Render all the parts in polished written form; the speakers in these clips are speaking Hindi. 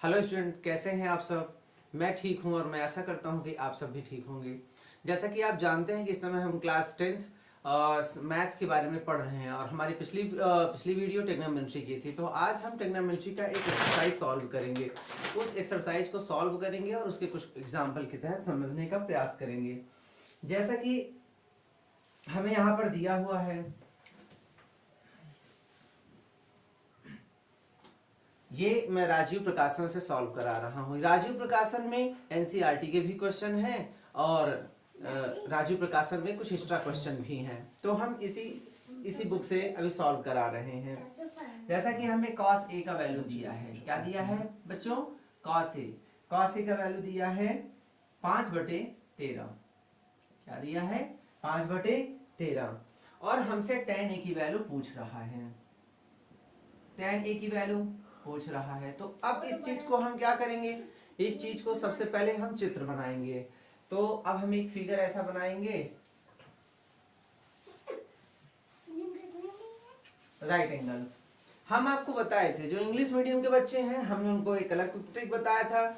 हेलो स्टूडेंट, कैसे हैं आप सब। मैं ठीक हूं और मैं आशा करता हूं कि आप सब भी ठीक होंगे। जैसा कि आप जानते हैं कि इस समय हम क्लास 10th मैथ के बारे में पढ़ रहे हैं और हमारी पिछली वीडियो ट्रिग्नोमेट्री की थी। तो आज हम ट्रिग्नोमेट्री का एक एक्सरसाइज सॉल्व करेंगे। उस एक्सरसाइज को सॉल्व करेंगे और उसके कुछ एग्जाम्पल के तहत समझने का प्रयास करेंगे। जैसा कि हमें यहाँ पर दिया हुआ है, ये मैं राजीव प्रकाशन से सॉल्व करा रहा हूँ। राजीव प्रकाशन में एनसीईआरटी के भी क्वेश्चन हैं और राजीव प्रकाशन में कुछ एक्स्ट्रा क्वेश्चन भी हैं। तो हम इसी बुक से अभी सॉल्व करा रहे हैं। जैसा कि हमें cos a का वैल्यू दिया है, क्या दिया है बच्चों, cos a का वैल्यू दिया है 5/13। क्या दिया है 5/13 और हमसे tan a की वैल्यू पूछ रहा है। tan a की वैल्यू पूछ रहा है। तो अब इस चीज को हम क्या करेंगे, इस चीज को सबसे पहले हम चित्र बनाएंगे। तो अब हम एक फिगर ऐसा बनाएंगे, राइट एंगल। हम आपको बताए थे, जो इंग्लिश मीडियम के बच्चे हैं हमने उनको एक अलग ट्रिक बताया था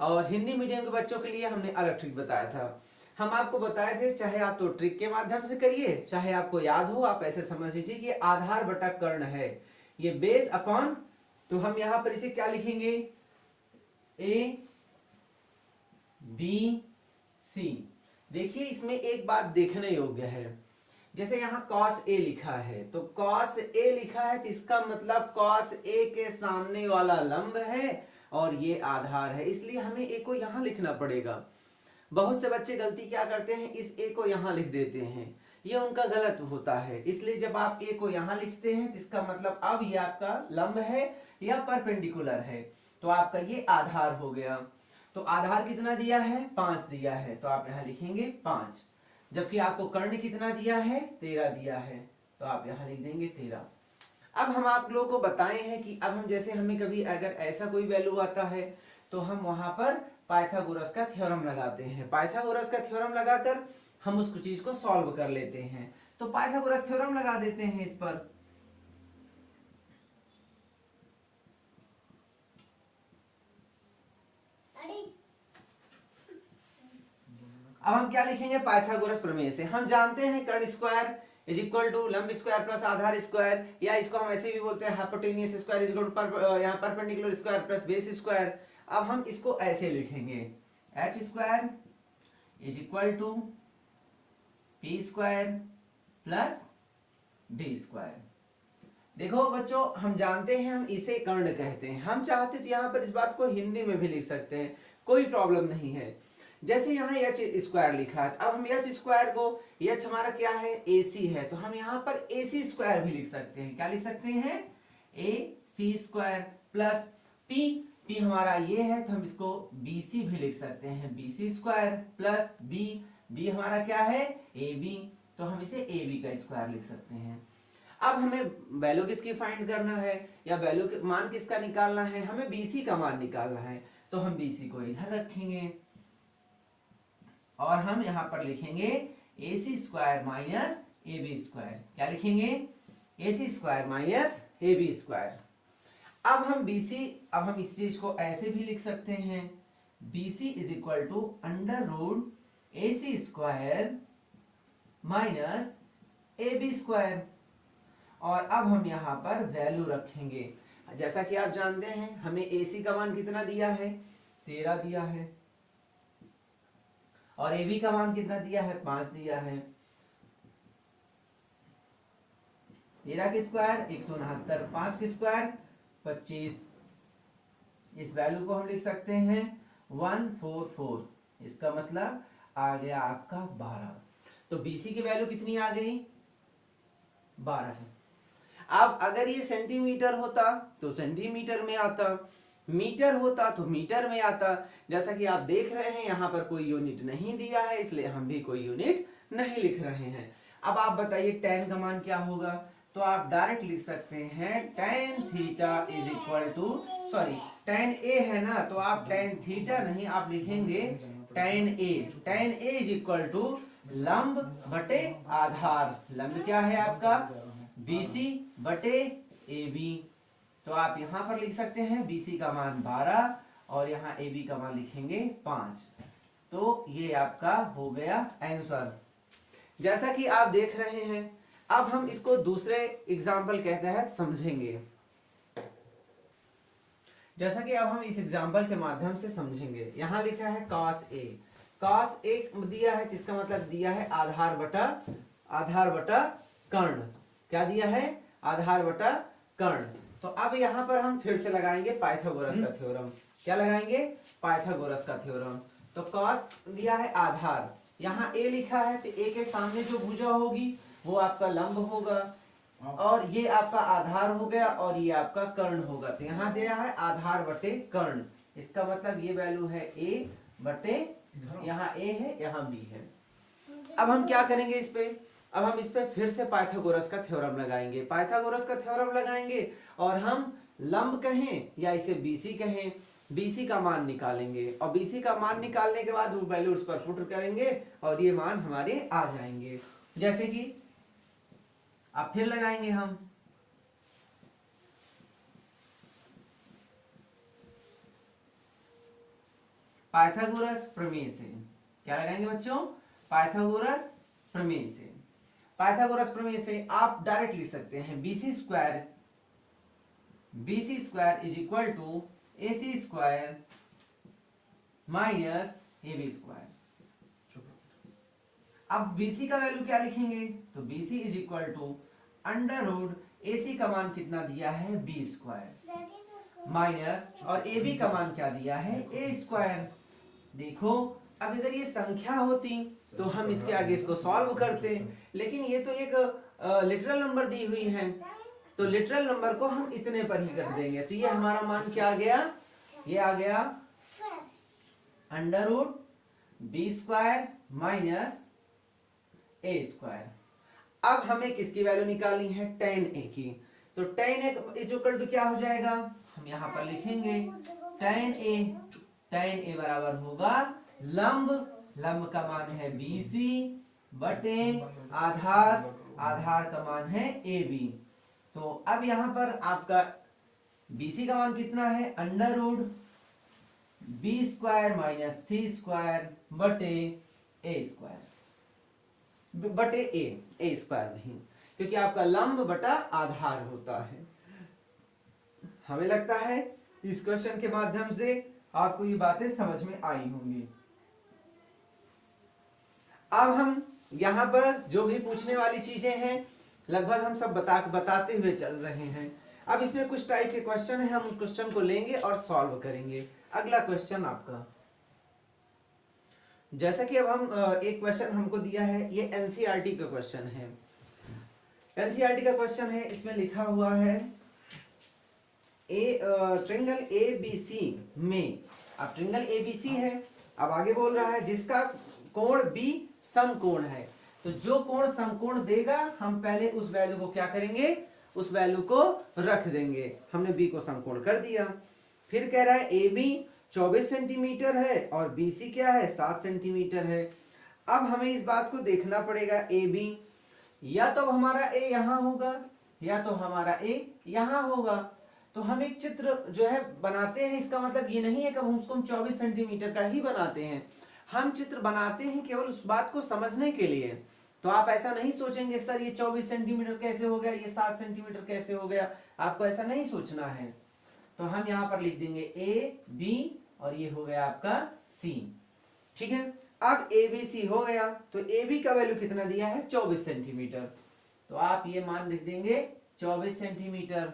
और हिंदी मीडियम के बच्चों के लिए हमने अलग ट्रिक बताया था। हम आपको बताए थे, चाहे आप तो ट्रिक के माध्यम से करिए, चाहे आपको याद हो, आप ऐसे समझ लीजिए कि आधार बटा कर्ण है, ये बेस अपॉन। तो हम यहां पर इसे क्या लिखेंगे, ए बी सी। देखिए इसमें एक बात देखने योग्य है, जैसे यहाँ cos a लिखा है, तो cos a लिखा है तो इसका मतलब cos a के सामने वाला लंब है और ये आधार है, इसलिए हमें a को यहाँ लिखना पड़ेगा। बहुत से बच्चे गलती क्या करते हैं, इस a को यहाँ लिख देते हैं, ये उनका गलत होता है। इसलिए जब आप a को यहाँ लिखते हैं तो इसका मतलब अब ये आपका लंब है या परपेंडिकुलर है, तो आपका ये आधार हो गया। तो आधार कितना दिया है, 5 दिया है, तो आप यहाँ लिखेंगे 5। जबकि आपको कर्ण कितना दिया है, 13 दिया है, तो आप यहाँ लिख देंगे 13। अब हम आप लोगों को बताए हैं कि अब हम जैसे हमें कभी अगर ऐसा कोई वैल्यू आता है तो हम वहां पर पाइथागोरस का थ्योरम लगाते हैं। पाइथागोरस का थ्योरम लगाकर हम उस चीज को सॉल्व कर लेते हैं। तो पाइथागोरस थ्योरम लगा देते हैं इस पर। अब हम क्या लिखेंगे, पाइथागोरस प्रमेय से हम जानते हैं कर्ण स्क्वायर इज इक्वल टू लंब स्क्वायर प्लस आधार स्क्वायर, या इसको हम ऐसे भी बोलते हैं hypotenuse square is equal to यहाँ perpendicular square plus base square. अब हम इसको ऐसे लिखेंगे, h square is equal to p square plus b square. देखो बच्चों, हम जानते हैं हम इसे कर्ण कहते हैं, हम चाहते तो यहाँ पर इस बात को हिंदी में भी लिख सकते हैं, कोई प्रॉब्लम नहीं है। जैसे यहाँ एच स्क्वायर लिखा है, अब हम एच स्क्वायर को, एच हमारा क्या है, ए सी है, तो हम यहाँ पर ए सी स्क्वायर भी लिख सकते हैं। क्या लिख सकते हैं, ए C square plus P, P हमारा ये है तो हम इसको बी सी भी लिख सकते हैं, B C square plus B, B हमारा क्या है, ए बी, तो हम इसे ए बी का स्क्वायर लिख सकते हैं। अब हमें वैल्यू किसकी फाइंड करना है या वैल्यू मान किसका निकालना है, हमें बीसी का मान निकालना है, तो हम बीसी को इधर रखेंगे और हम यहां पर लिखेंगे A C square minus A B square. क्या लिखेंगे, A C square minus A B square. अब हम बीसी, अब हम इस चीज को ऐसे भी लिख सकते हैं, BC is equal to under root A C square minus A B square. और अब हम यहाँ पर वैल्यू रखेंगे, जैसा कि आप जानते हैं हमें AC का मान कितना दिया है, 13 दिया है, और AB का मान कितना दिया है, 5 दिया है। 13 के स्क्वायर 169, 5 के स्क्वायर 25। इस वैल्यू को हम लिख सकते हैं 144, इसका मतलब आ गया आपका 12। तो BC की वैल्यू कितनी आ गई, 12 से। अब अगर ये सेंटीमीटर होता तो सेंटीमीटर में आता, मीटर होता तो मीटर में आता। जैसा कि आप देख रहे हैं यहाँ पर कोई यूनिट नहीं दिया है, इसलिए हम भी कोई यूनिट नहीं लिख रहे हैं। अब आप बताइए tan का मान क्या होगा, तो आप डायरेक्ट लिख सकते हैं tan theta is equal to, sorry tan a है ना, तो आप tan थीटा नहीं, आप लिखेंगे tan a। tan a is equal to लंब बटे आधार, लंब क्या है आपका BC बटे AB, तो आप यहां पर लिख सकते हैं BC का मान 12 और यहाँ ए बी का मान लिखेंगे 5। तो ये आपका हो गया आंसर। जैसा कि आप देख रहे हैं, अब हम इसको दूसरे एग्जाम्पल के तहत समझेंगे। जैसा कि अब हम इस एग्जाम्पल के माध्यम से समझेंगे। यहाँ लिखा है cos a, cos a दिया है, इसका मतलब दिया है आधार बटा कर्ण। क्या दिया है? आधार बटा कर्ण। तो अब यहाँ पर हम फिर से लगाएंगे पाइथागोरस का थ्योरम। क्या लगाएंगे? पाइथागोरस का थ्योरम। तो cos दिया है आधार, यहाँ a लिखा है, तो a के सामने जो भुजा होगी वो आपका लंब होगा, और ये आपका आधार हो गया, और ये आपका कर्ण होगा। तो यहाँ दिया है आधार बटे कर्ण, इसका मतलब ये वैल्यू है a बटे, यहाँ a है, यहाँ b है। अब हम क्या करेंगे इस पे? अब हम इस पे फिर से पाइथागोरस का थ्योरम लगाएंगे। पाइथागोरस का थ्योरम लगाएंगे और हम लंब कहें या इसे BC कहें, BC का मान निकालेंगे, और BC का मान निकालने के बाद वो वैल्यू उस पर पुट करेंगे और ये मान हमारे आ जाएंगे। जैसे कि अब फिर लगाएंगे हम पाइथागोरस प्रमेय से। क्या लगाएंगे बच्चों? पाइथागोरस प्रमेय से। पाइथागोरस प्रमेय से आप डायरेक्ट लिख सकते हैं BC square is equal to AC square minus AB square. अब BC का वैल्यू क्या लिखेंगे? तो BC is equal to under root AC का मान कितना दिया है? B स्क्वायर माइनस, और AB का मान क्या दिया है? A square. देखो, अब अगर ये संख्या होती तो हम इसके आगे इसको सॉल्व करते, लेकिन ये तो एक लिटरल नंबर दी हुई है, तो लिटरल नंबर को हम इतने पर ही कर देंगे। तो ये हमारा मान क्या आ गया? ये आ गया under root B square minus A square. अब हमें किसकी वैल्यू निकालनी है? tan A की। तो tan A is equal to क्या हो जाएगा? हम यहाँ पर लिखेंगे tan A बराबर होगा लंब का मान है BC बटे आधार का मान है AB। तो अब यहाँ पर आपका BC का मान कितना है? Under root B square minus C square बटे A स्क्वायर, बटे A स्क्वायर नहीं, क्योंकि आपका लंब बटा आधार होता है। हमें लगता है इस क्वेश्चन के माध्यम से आपको ये बातें समझ में आई होंगी। अब हम यहाँ पर जो भी पूछने वाली चीजें हैं लगभग हम सब बताते हुए चल रहे हैं। अब इसमें कुछ टाइप के क्वेश्चन है, हम उस क्वेश्चन को लेंगे और सॉल्व करेंगे। अगला क्वेश्चन आपका, जैसा कि अब हम एक क्वेश्चन हमको दिया है, ये एनसीईआरटी का क्वेश्चन है। एनसीईआरटी का क्वेश्चन है, इसमें लिखा हुआ है ट्रायंगल ABC में, अब ट्रायंगल ABC है, अब आगे बोल रहा है जिसका कोण B समकोण है। तो जो कोण समकोण देगा हम पहले उस वैल्यू को क्या करेंगे? उस वैल्यू को रख देंगे। हमने B को समकोण कर दिया। फिर कह रहा है AB 24 सेंटीमीटर है और BC क्या है? 7 सेंटीमीटर है। अब हमें इस बात को देखना पड़ेगा, AB या तो हमारा A यहाँ होगा या तो हमारा A यहाँ होगा। तो हम एक चित्र जो है बनाते हैं, इसका मतलब ये नहीं है कि हम उसको 24 सेंटीमीटर का ही बनाते हैं। हम चित्र बनाते हैं केवल उस बात को समझने के लिए। तो आप ऐसा नहीं सोचेंगे सर ये 24 सेंटीमीटर कैसे हो गया, ये 7 सेंटीमीटर कैसे हो गया, आपको ऐसा नहीं सोचना है। तो हम यहाँ पर लिख देंगे A B और ये हो गया आपका C। ठीक है, अब ABC हो गया, तो AB का वैल्यू कितना दिया है? 24 सेंटीमीटर। तो आप ये मान लिख देंगे 24 सेंटीमीटर,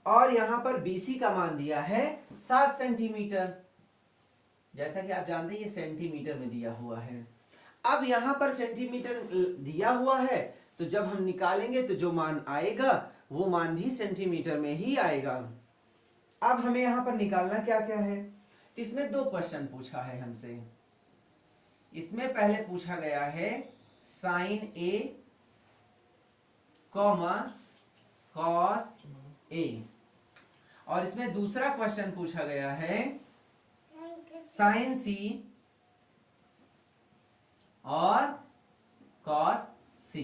और यहाँ पर BC का मान दिया है 7 सेंटीमीटर। जैसा कि आप जानते हैं ये सेंटीमीटर में दिया हुआ है। अब यहाँ पर सेंटीमीटर दिया हुआ है, तो जब हम निकालेंगे तो जो मान आएगा वो मान भी सेंटीमीटर में ही आएगा। अब हमें यहाँ पर निकालना क्या क्या है? इसमें दो क्वेश्चन पूछा है हमसे। इसमें पहले पूछा गया है sine A comma cos A, और इसमें दूसरा क्वेश्चन पूछा गया है साइन C और कॉस C।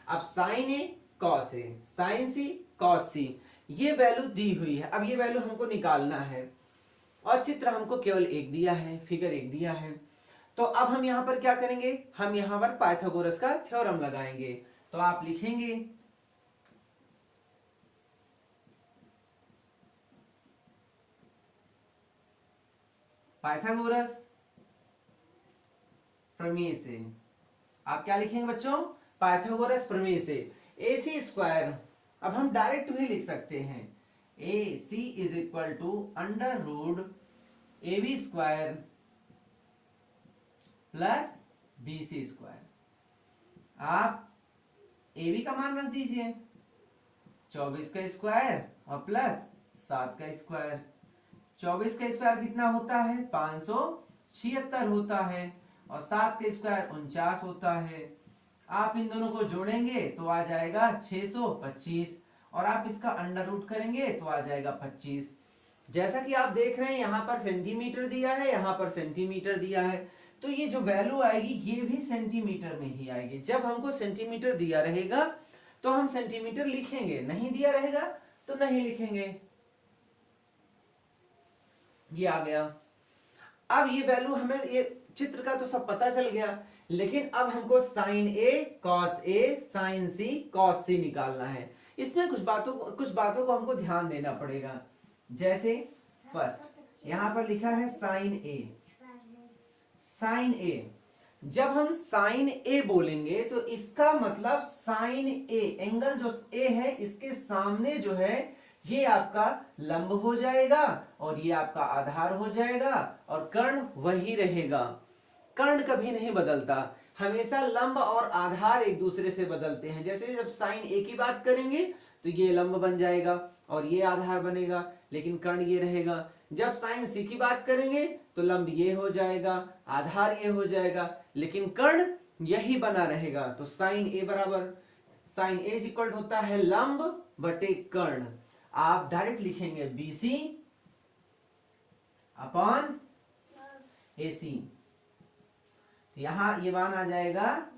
अब sine A cos A, sine C cos C, ये वैल्यू दी हुई है। अब ये वैल्यू हमको निकालना है। और चित्र हमको केवल एक दिया है, फिगर एक दिया है। तो अब हम यहां पर क्या करेंगे, हम यहां पर पाइथागोरस का थ्योरम लगाएंगे। तो आप लिखेंगे पाइथागोरस प्रमेय से, आप क्या लिखेंगे बच्चों, पाइथागोरस प्रमेय से AC स्क्वायर, अब हम डायरेक्ट भी लिख सकते हैं, AC is equal to under root AB square plus BC square. आप AB का मान रख दीजिए 24 का स्क्वायर और प्लस 7 का स्क्वायर। 24 का स्क्वायर कितना होता है, 576 होता है, और 7 का स्क्वायर 49 होता है। आप इन दोनों को जोड़ेंगे तो आ जाएगा 625, और आप इसका अंडर रूट करेंगे तो आ जाएगा 25। जैसा कि आप देख रहे हैं यहाँ पर सेंटीमीटर दिया है, यहाँ पर सेंटीमीटर दिया है, तो ये जो वैल्यू आएगी ये भी सेंटीमीटर में ही आएगी। जब हमको सेंटीमीटर दिया रहेगा तो हम सेंटीमीटर लिखेंगे, नहीं दिया रहेगा तो नहीं लिखेंगे। ये आ गया। अब ये वैल्यू हमें, ये चित्र का तो सब पता चल गया, लेकिन अब हमको साइन ए साइन सी कॉस सी निकालना है। इसमें कुछ बातों को हमको ध्यान देना पड़ेगा। जैसे फर्स्ट यहां पर लिखा है साइन ए, जब हम साइन ए बोलेंगे तो इसका मतलब साइन ए, एंगल जो ए है इसके सामने जो है ये आपका लंब हो जाएगा और ये आपका आधार हो जाएगा, और कर्ण वही रहेगा। कर्ण कभी नहीं बदलता, हमेशा लंब और आधार एक दूसरे से बदलते हैं। जैसे जब साइन ए की बात करेंगे तो ये लंब बन जाएगा और ये आधार बनेगा, लेकिन कर्ण ये रहेगा। जब साइन सी की बात करेंगे तो लंब ये हो जाएगा, आधार ये हो जाएगा, लेकिन कर्ण यही बना रहेगा। तो साइन ए बराबर, साइन ए इक्वल होता है लंब बटे कर्ण। आप डायरेक्ट लिखेंगे BC अपॉन AC। तो यहां ये मान आ जाएगा,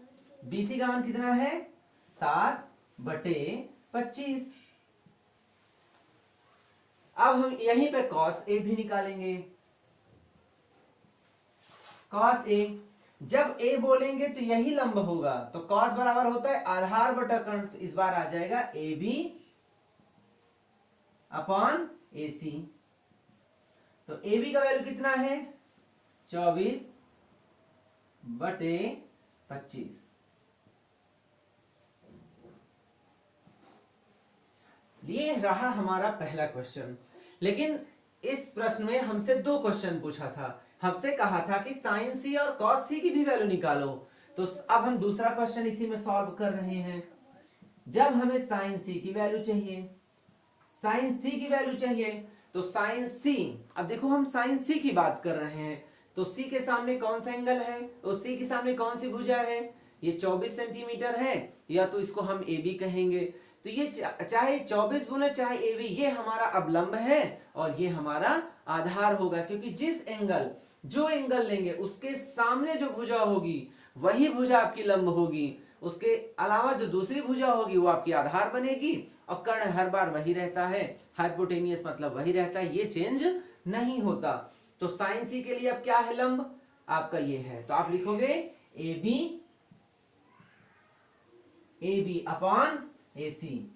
BC का मान कितना है, 7 बटे 25। अब हम यहीं पे cos A भी निकालेंगे। cos A, जब A बोलेंगे तो यही लंब होगा, तो cos बराबर होता है आधार बटा कर्ण। तो इस बार आ जाएगा AB अपॉन AC। तो AB का वैल्यू कितना है, 24 बटे 25। ये रहा हमारा पहला क्वेश्चन। लेकिन इस प्रश्न में हमसे 2 क्वेश्चन पूछा था। हमसे कहा था कि साइन सी और कॉस सी की भी वैल्यू निकालो। तो अब हम दूसरा क्वेश्चन इसी में सॉल्व कर रहे हैं। जब हमें साइन सी की वैल्यू चाहिए, साइन सी की वैल्यू चाहिए, तो साइन सी, अब देखो हम साइन सी की बात कर रहे हैं, तो सी के सामने कौन सा एंगल है, तो सी के सामने कौन सी भुजा है, ये 24 सेंटीमीटर है, या तो इसको हम ए बी कहेंगे। तो ये चाहे 24 गुने चाहे ए बी, ये हमारा अवलंब है और ये हमारा आधार होगा, क्योंकि जिस एंगल, जो एंगल लेंगे उसके सामने जो भुजा होगी वही भुजा आपकी लंब होगी, उसके अलावा जो दूसरी भुजा होगी वो आपकी आधार बनेगी। और कर्ण हर बार वही रहता है, हाइपोटेनियस मतलब वही रहता है, ये चेंज नहीं होता। तो साइन सी के लिए अब क्या है, लंब आपका ये है, तो आप लिखोगे ए बी अपॉन ए सी,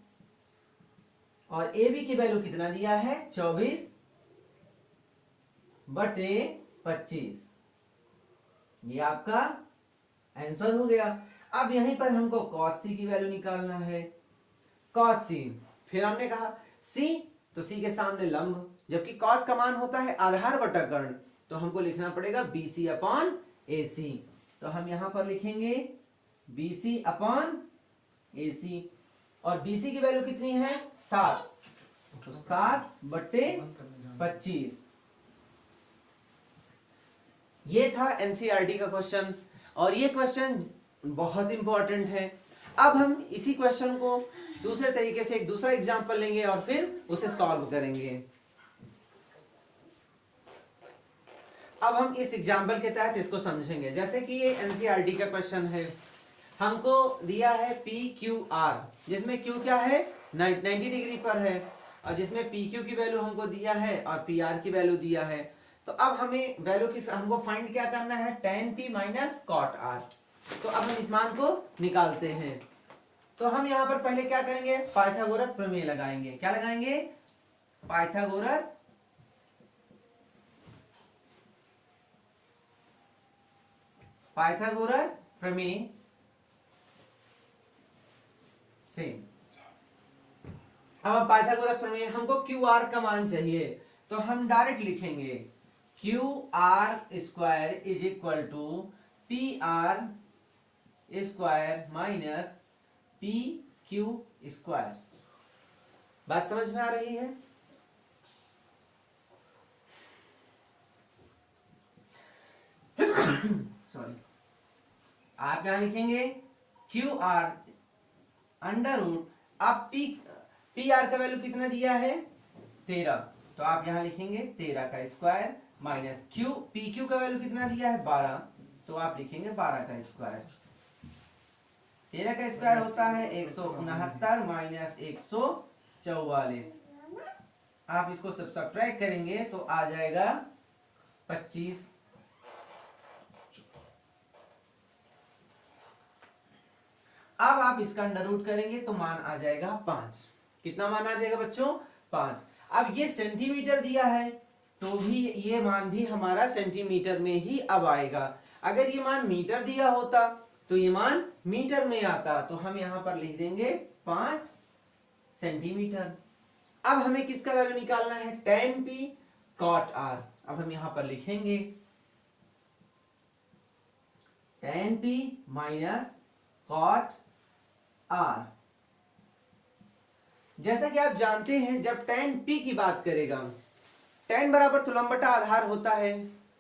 और ए बी की वैल्यू कितना दिया है, 24 बटे 25। ये आपका आंसर हो गया। अब यहीं पर हमको cos c की वैल्यू निकालना है। cos c, फिर हमने कहा c, तो c के सामने लंब, जबकि cos का मान होता है आधार बटा कर्ण, तो हमको लिखना पड़ेगा BC अपॉन AC। तो हम यहां पर लिखेंगे BC अपॉन AC, और BC की वैल्यू कितनी है, 7, तो 7 बटे 25। ये था एनसीईआरटी का क्वेश्चन, और ये क्वेश्चन बहुत इंपॉर्टेंट है। अब हम इसी क्वेश्चन को दूसरे तरीके से एक दूसरा एग्जांपल लेंगे और फिर उसे सॉल्व करेंगे। अब हम इस एग्जांपल के तहत इसको समझेंगे। जैसे कि ये एनसीईआरटी का क्वेश्चन है, हमको दिया है PQR, जिसमें Q क्या है, 90 डिग्री पर है। और जिसमें पी क्यू की वैल्यू हमको दिया है और पी आर की वैल्यू दिया है। तो अब हमें वैल्यू की हमको फाइंड क्या करना है, tan p minus cot r। तो अब हम इस मान को निकालते हैं। तो हम यहाँ पर पहले क्या करेंगे, पाइथागोरस प्रमेय लगाएंगे। क्या लगाएंगे, पाइथागोरस प्रमेय से। अब पाइथागोरस प्रमेय, हमको क्यू आर का मान चाहिए, तो हम डायरेक्ट लिखेंगे Q R square is equal to P R square minus P Q square. बात समझ में आ रही है? सॉरी, आप यहां लिखेंगे क्यू आर अंडर रूट, आप पी आर का वैल्यू कितना दिया है 13, तो आप यहां लिखेंगे 13 का स्क्वायर माइनस पी क्यू का वैल्यू कितना दिया है 12, तो आप लिखेंगे 12 का स्क्वायर। 13 का स्क्वायर होता है 169 माइनस 144। आप इसको सब सब्ट्रैक्ट करेंगे तो आ जाएगा 25। अब आप इसका अंडर रूट करेंगे तो मान आ जाएगा 5। कितना मान आ जाएगा बच्चों, 5। अब ये सेंटीमीटर दिया है तो भी ये मान भी हमारा सेंटीमीटर में ही अब आएगा। अगर ये मान मीटर दिया होता तो ये मान मीटर में आता, तो हम यहां पर लिख देंगे 5 सेंटीमीटर। अब हमें किसका वैल्यू निकालना है, tan p cot r। अब हम यहां पर लिखेंगे tan p minus cot r। जैसा कि आप जानते हैं जब tan p की बात करेगा, tan बराबर तो लंब बटा आधार होता है,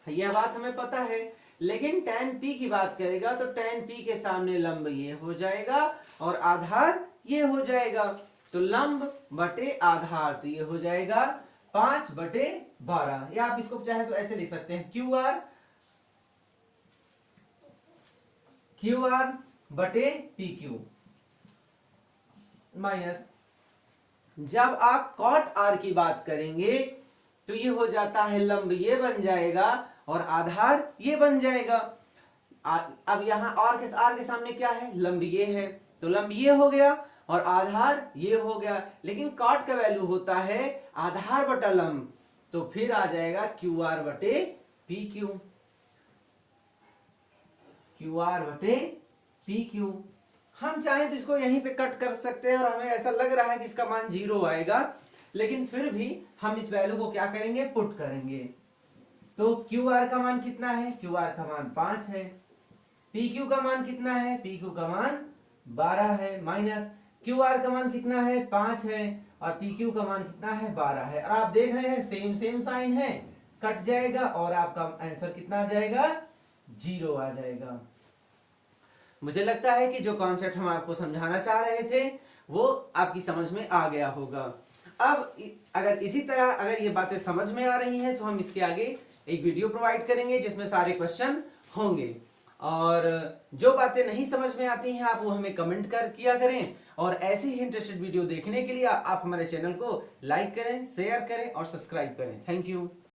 यह बात हमें पता है। लेकिन tan p की बात करेगा तो tan p के सामने लंब ये हो जाएगा और आधार ये हो जाएगा, तो लंब बटे आधार तो ये हो जाएगा 5/12। या आप इसको चाहे तो ऐसे लिख सकते हैं क्यू आर बटे पी क्यू माइनस, जब आप cot r की बात करेंगे तो ये हो जाता है लंब ये बन जाएगा और आधार ये बन जाएगा। अब यहाँ r के सामने क्या है, लंब ये है, तो लंब ये हो गया और आधार ये हो गया। लेकिन cot का वैल्यू होता है आधार बटा लंब, तो फिर आ जाएगा क्यू आर बटे पी क्यू, क्यू आर बटे पी क्यू। हम चाहें तो इसको यहीं पे कट कर सकते हैं और हमें ऐसा लग रहा है कि इसका मान 0 आएगा, लेकिन फिर भी हम इस वैल्यू को क्या करेंगे, पुट करेंगे। तो क्यू आर का मान कितना है, क्यू आर का मान 5 है। पी क्यू का मान कितना है, पी क्यू का मान 12 है, माइनस क्यू आर का मान कितना है 5 है और पी क्यू का मान कितना है 12 है। और आप देख रहे हैं सेम साइन है, कट जाएगा और आपका आंसर कितना आ जाएगा, 0 आ जाएगा। मुझे लगता है कि जो कॉन्सेप्ट हम आपको समझाना चाह रहे थे वो आपकी समझ में आ गया होगा। अब अगर इसी तरह अगर ये बातें समझ में आ रही हैं तो हम इसके आगे एक वीडियो प्रोवाइड करेंगे जिसमें सारे क्वेश्चन होंगे, और जो बातें नहीं समझ में आती हैं आप वो हमें कमेंट किया करें। और ऐसे ही इंटरेस्टेड वीडियो देखने के लिए आप हमारे चैनल को लाइक करें, शेयर करें और सब्सक्राइब करें। Thank you.